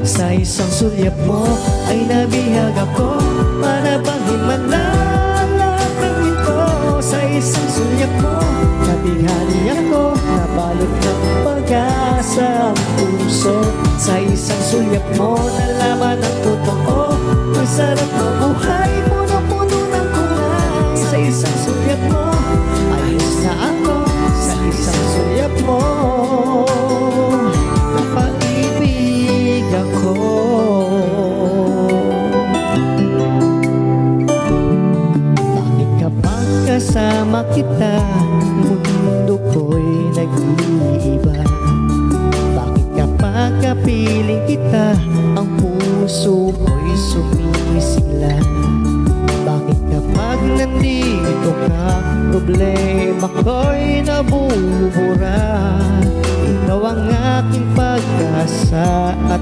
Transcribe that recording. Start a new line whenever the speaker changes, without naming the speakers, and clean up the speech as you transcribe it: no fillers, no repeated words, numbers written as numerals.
Sa isang sulyap mo ay nabihag ako, para bang himalalak ng ito. Sa isang sulyap mo nabighani ako, nabalot ng pag-asa ang puso. Sa isang sulyap mo nalaman ang totoo, ang sarap ng buhay, puno-puno ng kulay. Sa isang sulyap mo ayos na ako, sa isang sulyap mo napaibig ako. Bakit kapag kasama kita, mundo ko'y nag-iiba? Bakit kapag kapiling kita, ang puso ko'y sumisigla? Bakit kapag nandito ka, problema ko'y nabubura? Ikaw ang aking pag-asa at